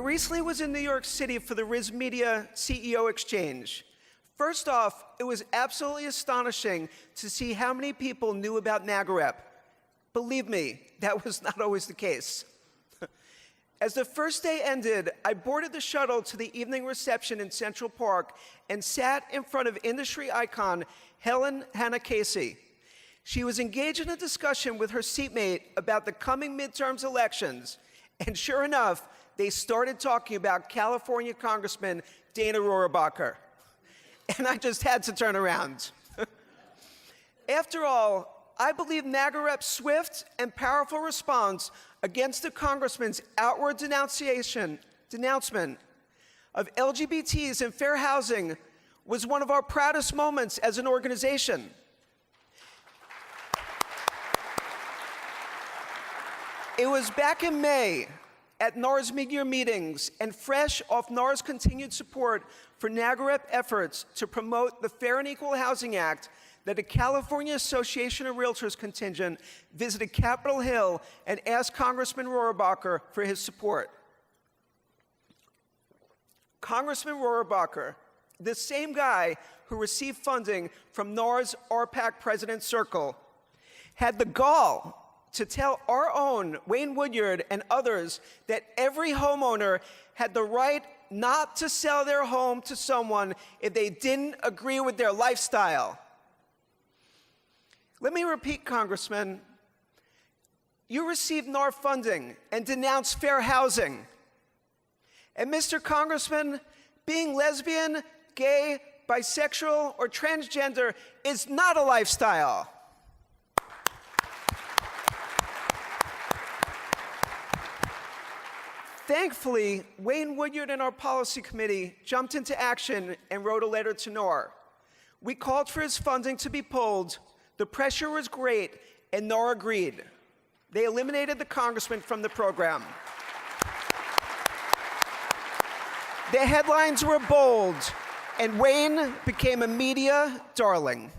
recently was in New York City for the Riz Media CEO exchange. First off, it was absolutely astonishing to see how many people knew about NAGLREP. Believe me, that was not always the case. As the first day ended, I boarded the shuttle to the evening reception in Central Park and sat in front of industry icon Helen Hanna Casey. She was engaged in a discussion with her seatmate about the coming midterms elections, and sure enough, they started talking about California Congressman Dana Rohrabacher. And I just had to turn around. After all, I believe NAGLREP's swift and powerful response against the congressman's outward denouncement of LGBTs and fair housing was one of our proudest moments as an organization. It was back in May at NAR's mid-year meetings and fresh off NAR's continued support for NAGLREP efforts to promote the Fair and Equal Housing Act that the California Association of Realtors contingent visited Capitol Hill and asked Congressman Rohrabacher for his support. Congressman Rohrabacher, the same guy who received funding from NAR's RPAC President Circle, had the gall to tell our own Wayne Woodyard and others that every homeowner had the right not to sell their home to someone if they didn't agree with their lifestyle. Let me repeat, Congressman. You received NAR funding and denounced fair housing. And Mr. Congressman, being lesbian, gay, bisexual, or transgender is not a lifestyle. Thankfully, Wayne Woodyard and our policy committee jumped into action and wrote a letter to NAR. We called for his funding to be pulled. The pressure was great, and NAR agreed. They eliminated the congressman from the program. The headlines were bold, and Wayne became a media darling.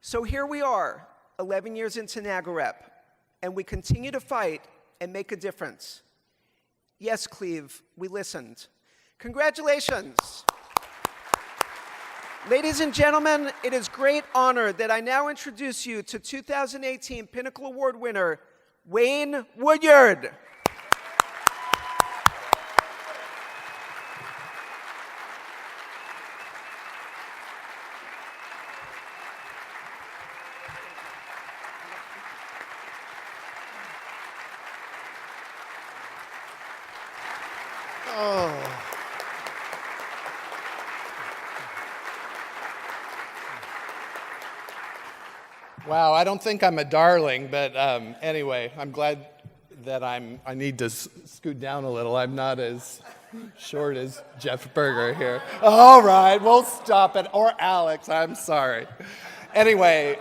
So here we are, 11 years into NAGLREP, and we continue to fight and make a difference. Yes, Cleve, we listened. Congratulations. Ladies and gentlemen, it is great honor that I now introduce you to 2018 Pinnacle Award winner, Wayne Woodyard. Wow, I don't think I'm a darling, but anyway, I'm glad that I need to scoot down a little. I'm not as short as Jeff Berger here. All right, we'll stop it. Or Alex, I'm sorry. Anyway,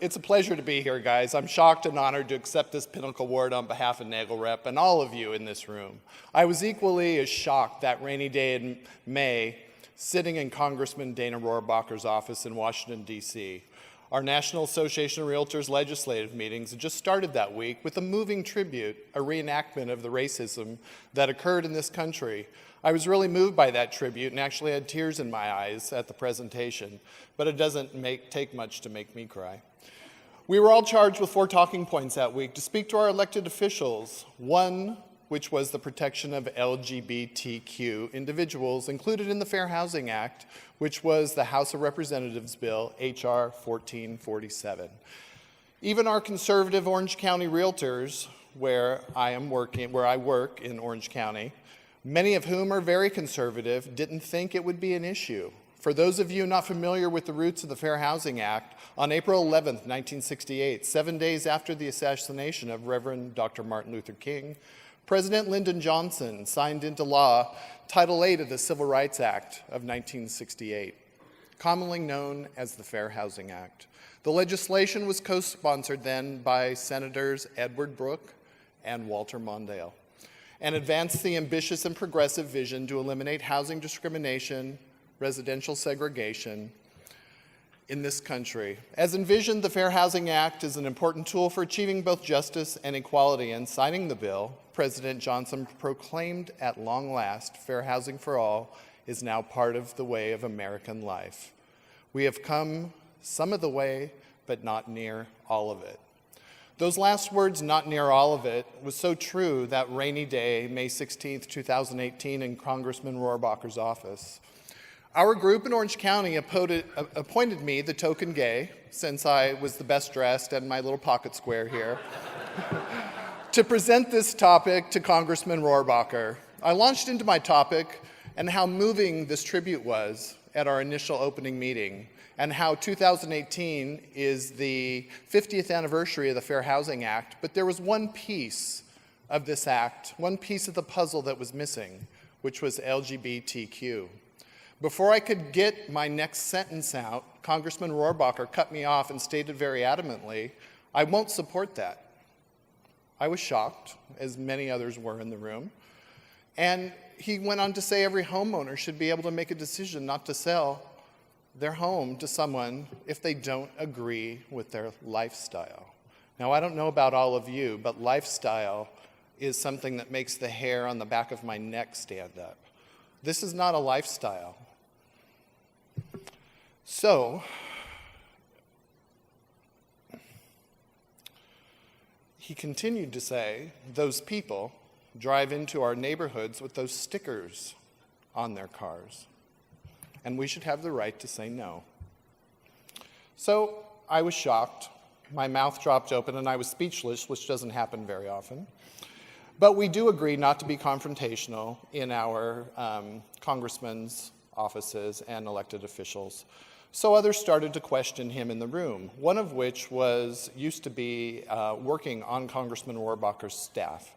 it's a pleasure to be here, guys. I'm shocked and honored to accept this Pinnacle Award on behalf of NAGLREP and all of you in this room. I was equally as shocked that rainy day in May, sitting in Congressman Dana Rohrabacher's office in Washington, D.C. Our National Association of Realtors legislative meetings had just started that week with a moving tribute, a reenactment of the racism that occurred in this country. I was really moved by that tribute and actually had tears in my eyes at the presentation, but it doesn't take much to make me cry. We were all charged with 4 talking points that week to speak to our elected officials, one which was the protection of LGBTQ individuals included in the Fair Housing Act, which was the House of Representatives Bill, H.R. 1447. Even our conservative Orange County realtors, where I work in Orange County, many of whom are very conservative, didn't think it would be an issue. For those of you not familiar with the roots of the Fair Housing Act, on April 11, 1968, 7 days after the assassination of Reverend Dr. Martin Luther King, President Lyndon Johnson signed into law Title VIII of the Civil Rights Act of 1968, commonly known as the Fair Housing Act. The legislation was co-sponsored then by Senators Edward Brooke and Walter Mondale, and advanced the ambitious and progressive vision to eliminate housing discrimination, residential segregation, in this country. As envisioned, the Fair Housing Act is an important tool for achieving both justice and equality. In signing the bill, President Johnson proclaimed at long last, fair housing for all is now part of the way of American life. We have come some of the way, but not near all of it. Those last words, not near all of it, was so true that rainy day, May 16th, 2018, in Congressman Rohrabacher's office. Our group in Orange County appointed me the token gay, since I was the best dressed and my little pocket square here, to present this topic to Congressman Rohrabacher. I launched into my topic and how moving this tribute was at our initial opening meeting, and how 2018 is the 50th anniversary of the Fair Housing Act, but there was one piece of this act, one piece of the puzzle that was missing, which was LGBTQ. Before I could get my next sentence out, Congressman Rohrabacher cut me off and stated very adamantly, "I won't support that." I was shocked, as many others were in the room. And he went on to say every homeowner should be able to make a decision not to sell their home to someone if they don't agree with their lifestyle. Now, I don't know about all of you, but lifestyle is something that makes the hair on the back of my neck stand up. This is not a lifestyle. So, he continued to say, those people drive into our neighborhoods with those stickers on their cars, and we should have the right to say no. So I was shocked. My mouth dropped open and I was speechless, which doesn't happen very often. But we do agree not to be confrontational in our congressmen's offices and elected officials. So others started to question him in the room, one of which used to be working on Congressman Rohrabacher's staff.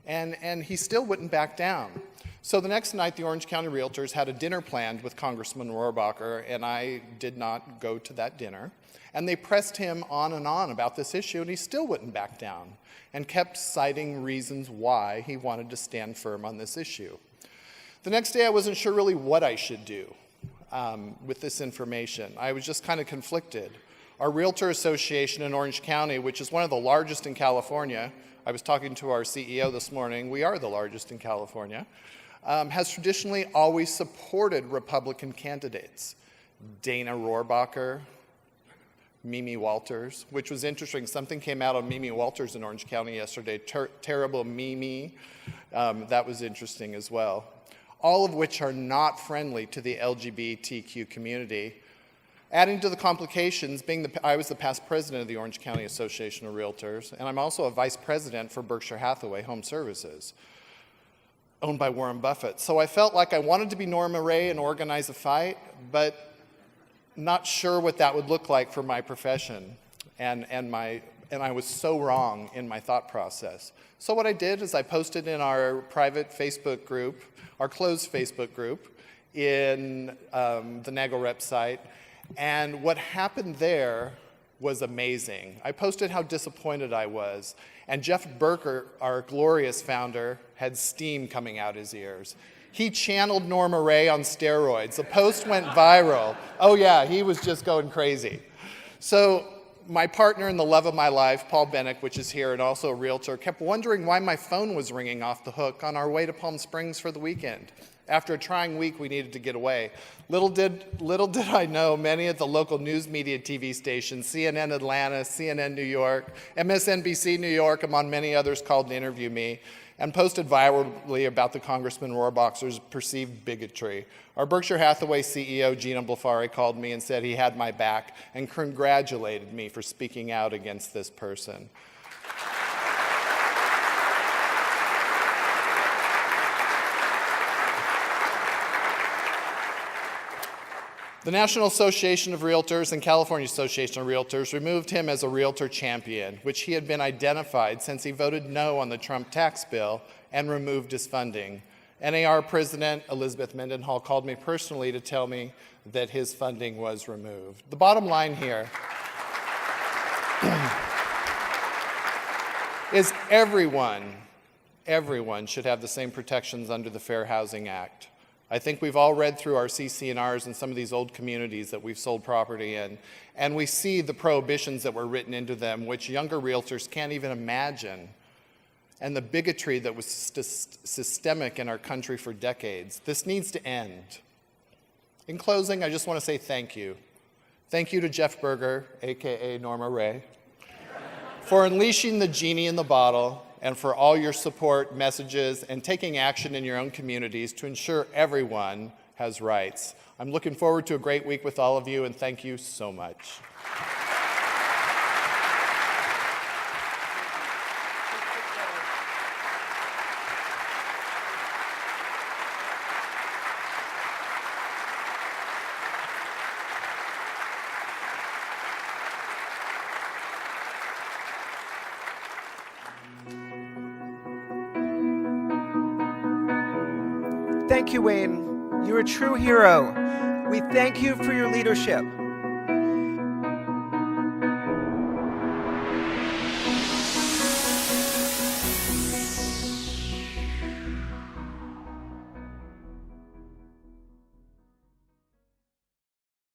And he still wouldn't back down. So the next night, the Orange County Realtors had a dinner planned with Congressman Rohrabacher, and I did not go to that dinner. And they pressed him on and on about this issue, and he still wouldn't back down, and kept citing reasons why he wanted to stand firm on this issue. The next day, I wasn't sure really what I should do with this information. I was just kind of conflicted. Our Realtor Association in Orange County, which is one of the largest in California, I was talking to our CEO this morning, we are the largest in California, has traditionally always supported Republican candidates. Dana Rohrabacher, Mimi Walters, which was interesting. Something came out on Mimi Walters in Orange County yesterday, terrible Mimi. That was interesting as well. All of which are not friendly to the LGBTQ community. Adding to the complications, I was the past president of the Orange County Association of Realtors, and I'm also a vice president for Berkshire Hathaway Home Services, owned by Warren Buffett. So I felt like I wanted to be Norma Ray and organize a fight, but not sure what that would look like for my profession, and I was so wrong in my thought process. So what I did is I posted in our private Facebook group, our closed Facebook group, in the NAGLREP site, and what happened there was amazing. I posted how disappointed I was, and Jeff Berger, our glorious founder, had steam coming out his ears. He channeled Norma Ray on steroids. The post went viral. Oh yeah, he was just going crazy. So my partner in the love of my life, Paul Bennick, which is here and also a realtor, kept wondering why my phone was ringing off the hook on our way to Palm Springs for the weekend. After a trying week, we needed to get away. Little did I know, many of the local news media TV stations, CNN Atlanta, CNN New York, MSNBC New York, among many others, called to interview me and posted virally about the Congressman Rohrabacher's perceived bigotry. Our Berkshire Hathaway CEO, Gina Blafari, called me and said he had my back and congratulated me for speaking out against this person. The National Association of Realtors and California Association of Realtors removed him as a realtor champion, which he had been identified since he voted no on the Trump tax bill and removed his funding. NAR President Elizabeth Mendenhall called me personally to tell me that his funding was removed. The bottom line here is everyone should have the same protections under the Fair Housing Act. I think we've all read through our CC&Rs in some of these old communities that we've sold property in, and we see the prohibitions that were written into them, which younger realtors can't even imagine, and the bigotry that was systemic in our country for decades. This needs to end. In closing, I just want to say thank you. Thank you to Jeff Berger, AKA Norma Ray, for unleashing the genie in the bottle, and for all your support, messages, and taking action in your own communities to ensure everyone has rights. I'm looking forward to a great week with all of you, and thank you so much. Thank you, Wayne. You're a true hero. We thank you for your leadership.